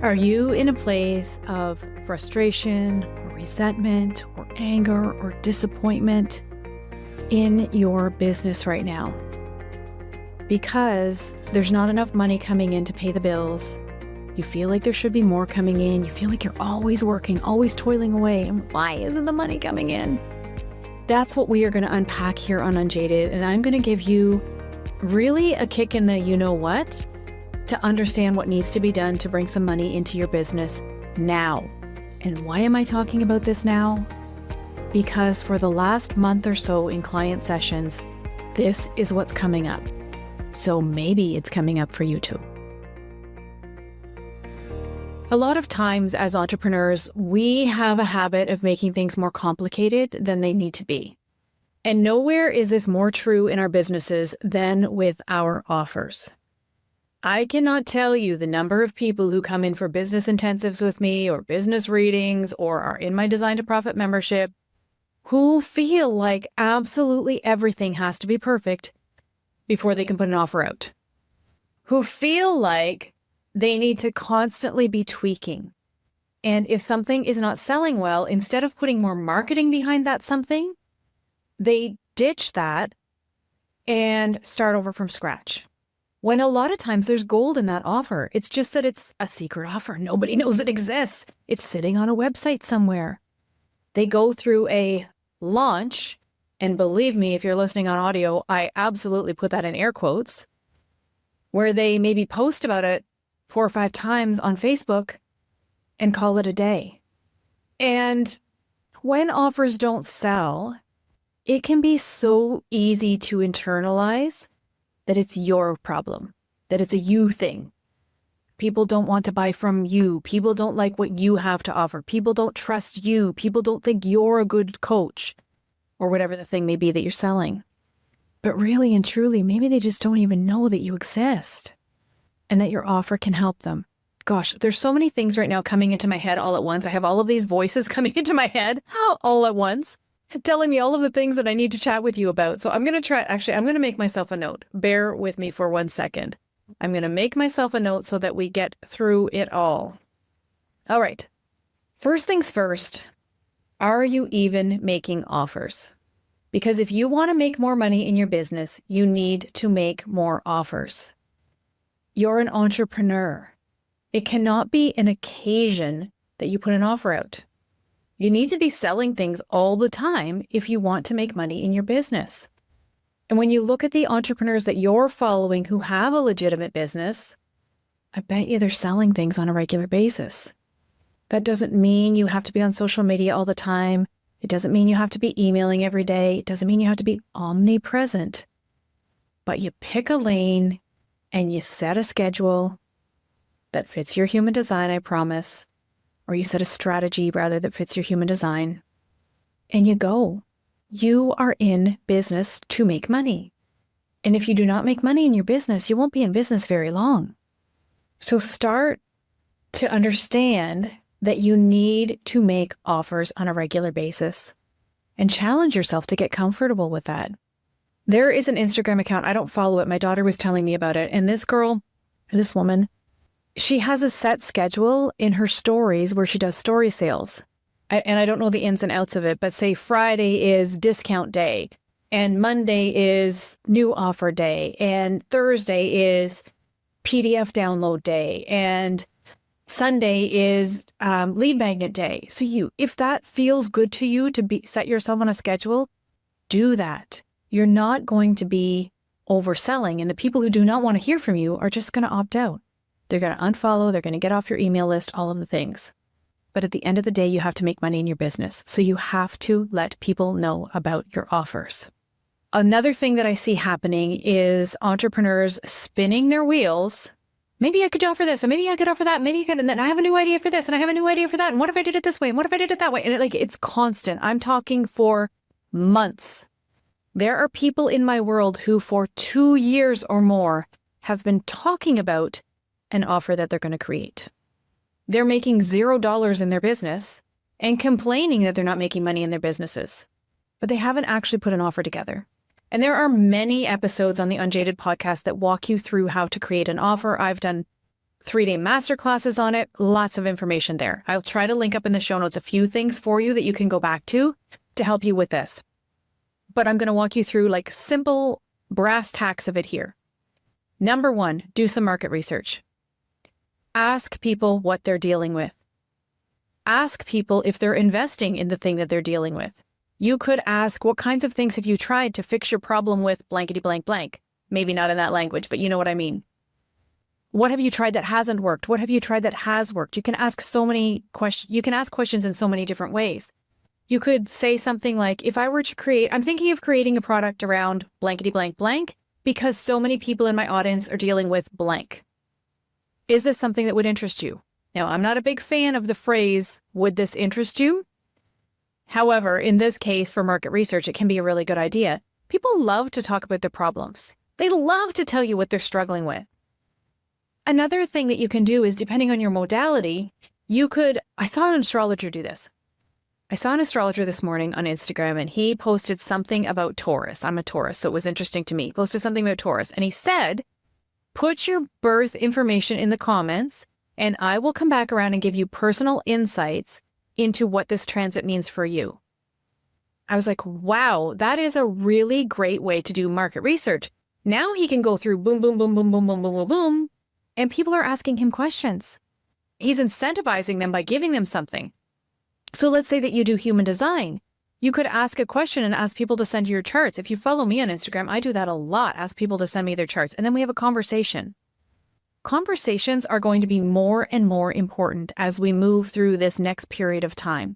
Are you in a place of frustration or resentment or anger or disappointment in your business right now? Because there's not enough money coming in to pay the bills. You feel like there should be more coming in. You feel like you're always working, always toiling away. And why isn't the money coming in? That's what we are going to unpack here on Unjaded. And I'm going to give you really a kick in the you-know-what to understand what needs to be done to bring some money into your business now. And why am I talking about this now? Because for the last month or so in client sessions, this is what's coming up. So maybe it's coming up for you too. A lot of times as entrepreneurs, we have a habit of making things more complicated than they need to be. And nowhere is this more true in our businesses than with our offers. I cannot tell you the number of people who come in for business intensives with me or business readings or are in my Design to Profit membership who feel like absolutely everything has to be perfect before they can put an offer out. Who feel like they need to constantly be tweaking. And if something is not selling well, instead of putting more marketing behind that something, they ditch that and start over from scratch. When a lot of times there's gold in that offer. It's just that it's a secret offer. Nobody knows it exists. It's sitting on a website somewhere. They go through a launch, and believe me, if you're listening on audio, I absolutely put that in air quotes, where they maybe post about it 4 or 5 times on Facebook and call it a day. And when offers don't sell, it can be so easy to internalize that it's your problem, that it's a you thing. People don't want to buy from you. People don't like what you have to offer. People don't trust you. People don't think you're a good coach or whatever the thing may be that you're selling. But really and truly, maybe they just don't even know that you exist and that your offer can help them. Gosh, there's so many things right now coming into my head all at once. I have all of these voices coming into my head all at once, telling me all of the things that I need to chat with you about. So I'm going to make myself a note. Bear with me for 1 second. I'm going to make myself a note so that we get through it all. All right. First things first, are you even making offers? Because if you want to make more money in your business, you need to make more offers. You're an entrepreneur. It cannot be an occasion that you put an offer out. You need to be selling things all the time if you want to make money in your business. And when you look at the entrepreneurs that you're following who have a legitimate business, I bet you they're selling things on a regular basis. That doesn't mean you have to be on social media all the time. It doesn't mean you have to be emailing every day. It doesn't mean you have to be omnipresent. But you pick a lane and you set a schedule that fits your human design, I promise. Or you set a strategy rather that fits your human design, and you go. You are in business to make money. And if you do not make money in your business, you won't be in business very long. So start to understand that you need to make offers on a regular basis and challenge yourself to get comfortable with that. There is an Instagram account. I don't follow it. My daughter was telling me about it. And this woman, she has a set schedule in her stories where she does story sales. And I don't know the ins and outs of it, but say Friday is discount day and Monday is new offer day and Thursday is PDF download day and Sunday is lead magnet day. So if that feels good to you to set yourself on a schedule, do that. You're not going to be overselling, and the people who do not want to hear from you are just going to opt out. They're going to unfollow, they're going to get off your email list, all of the things. But at the end of the day, you have to make money in your business. So you have to let people know about your offers. Another thing that I see happening is entrepreneurs spinning their wheels. Maybe I could offer this, and maybe I could offer that, maybe I could, and then I have a new idea for this, and I have a new idea for that, and what if I did it this way, and what if I did it that way? And it's constant. I'm talking for months. There are people in my world who for 2 years or more have been talking about an offer that they're going to create. They're making $0 in their business and complaining that they're not making money in their businesses, but they haven't actually put an offer together. And there are many episodes on the Unjaded podcast that walk you through how to create an offer. I've done 3-day masterclasses on it, lots of information there. I'll try to link up in the show notes a few things for you that you can go back to help you with this. But I'm going to walk you through like simple brass tacks of it here. Number 1, do some market research. Ask people what they're dealing with. Ask people if they're investing in the thing that they're dealing with. You could ask, what kinds of things have you tried to fix your problem with blankety blank blank? Maybe not in that language, but you know what I mean. What have you tried that hasn't worked? What have you tried that has worked? You can ask so many questions. You can ask questions in so many different ways. You could say something like, if I were to I'm thinking of creating a product around blankety blank blank because so many people in my audience are dealing with blank. Is this something that would interest you? Now, I'm not a big fan of the phrase, would this interest you? However, in this case, for market research, it can be a really good idea. People love to talk about their problems. They love to tell you what they're struggling with. Another thing that you can do is, depending on your modality, I saw an astrologer do this. I saw an astrologer this morning on Instagram, and he posted something about Taurus. I'm a Taurus, so it was interesting to me. He posted something about Taurus, and he said, put your birth information in the comments, and I will come back around and give you personal insights into what this transit means for you. I was like, wow, that is a really great way to do market research. Now he can go through boom, boom, boom, boom, boom, boom, boom, boom, boom, and people are asking him questions. He's incentivizing them by giving them something. So let's say that you do human design. You could ask a question and ask people to send you your charts. If you follow me on Instagram, I do that a lot. Ask people to send me their charts. And then we have a conversation. Conversations are going to be more and more important as we move through this next period of time.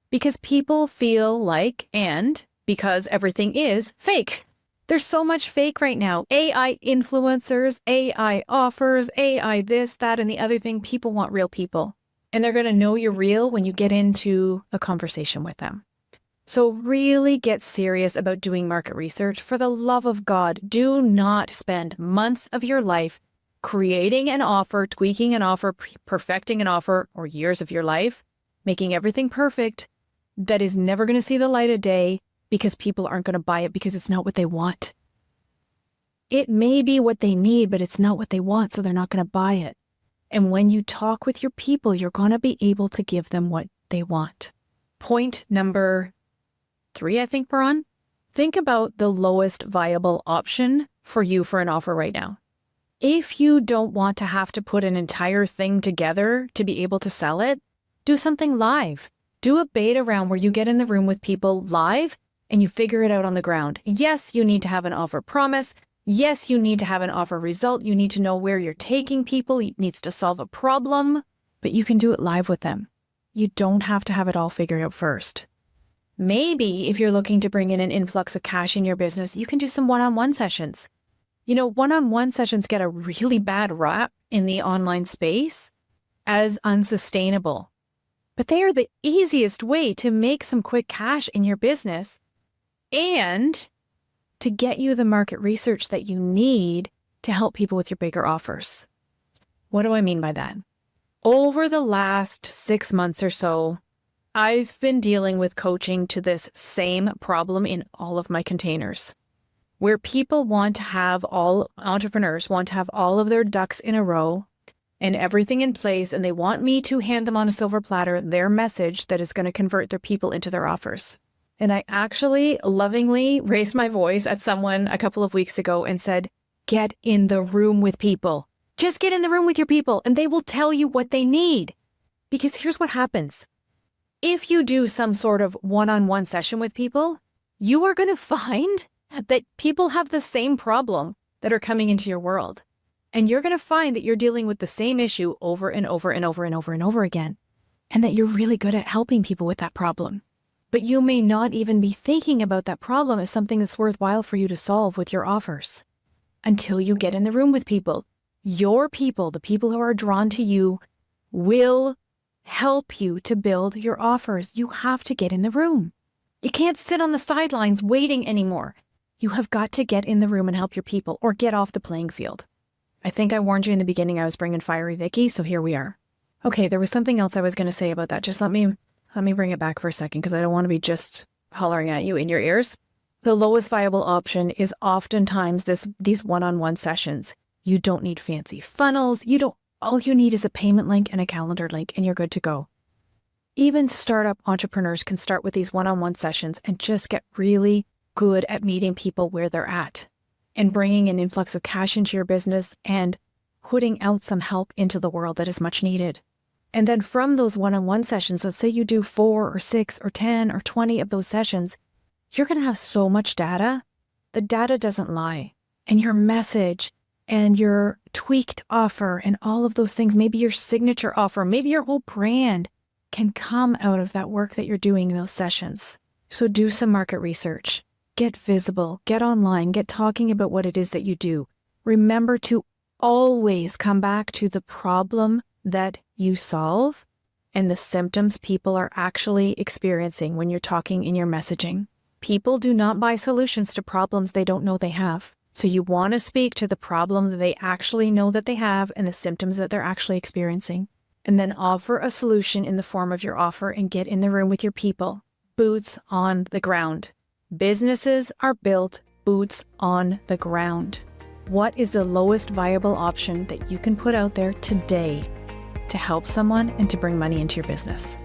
Because people feel like, and because everything is fake. There's so much fake right now. AI influencers, AI offers, AI this, that, and the other thing. People want real people. And they're going to know you're real when you get into a conversation with them. So really get serious about doing market research. For the love of God, do not spend months of your life creating an offer, tweaking an offer, perfecting an offer, or years of your life, making everything perfect that is never going to see the light of day because people aren't going to buy it because it's not what they want. It may be what they need, but it's not what they want, so they're not going to buy it. And when you talk with your people, you're going to be able to give them what they want. Point number 3, I think we're on. Think about the lowest viable option for you for an offer right now. If you don't want to have to put an entire thing together to be able to sell it, do something live. Do a beta round where you get in the room with people live and you figure it out on the ground. Yes, you need to have an offer promise. Yes, you need to have an offer result. You need to know where you're taking people. It needs to solve a problem, but you can do it live with them. You don't have to have it all figured out first. Maybe if you're looking to bring in an influx of cash in your business, you can do some one-on-one sessions. You know, one-on-one sessions get a really bad rap in the online space as unsustainable, but they are the easiest way to make some quick cash in your business and to get you the market research that you need to help people with your bigger offers. What do I mean by that? Over the last 6 months or so, I've been dealing with coaching to this same problem in all of my containers, where people want to have entrepreneurs want to have all of their ducks in a row and everything in place, and they want me to hand them on a silver platter their message that is going to convert their people into their offers. And I actually lovingly raised my voice at someone a couple of weeks ago and said, get in the room with people. Just get in the room with your people and they will tell you what they need. Because here's what happens. If you do some sort of one-on-one session with people, you are going to find that people have the same problem that are coming into your world. And you're going to find that you're dealing with the same issue over and over and over and over and over again. And that you're really good at helping people with that problem. But you may not even be thinking about that problem as something that's worthwhile for you to solve with your offers until you get in the room with people. Your people, the people who are drawn to you, will help you to build your offers. You have to get in the room. You can't sit on the sidelines waiting anymore. You have got to get in the room and help your people or get off the playing field. I think I warned you in the beginning I was bringing fiery Vickie, so here we are. Okay, there was something else I was going to say about that. Just let me bring it back for a second because I don't want to be just hollering at you in your ears. The lowest viable option is oftentimes these one-on-one sessions. You don't need fancy funnels. All you need is a payment link and a calendar link, and you're good to go. Even startup entrepreneurs can start with these one-on-one sessions and just get really good at meeting people where they're at and bringing an influx of cash into your business and putting out some help into the world that is much needed. And then from those one-on-one sessions, let's say you do 4 or 6 or 10 or 20 of those sessions, you're going to have so much data. The data doesn't lie. And your message and your tweaked offer and all of those things, maybe your signature offer, maybe your whole brand can come out of that work that you're doing in those sessions. So do some market research. Get visible, get online, get talking about what it is that you do. Remember to always come back to the problem that you solve and the symptoms people are actually experiencing when you're talking in your messaging. People do not buy solutions to problems they don't know they have. So you want to speak to the problem that they actually know that they have and the symptoms that they're actually experiencing. And then offer a solution in the form of your offer and get in the room with your people. Boots on the ground. Businesses are built boots on the ground. What is the lowest viable option that you can put out there today to help someone and to bring money into your business?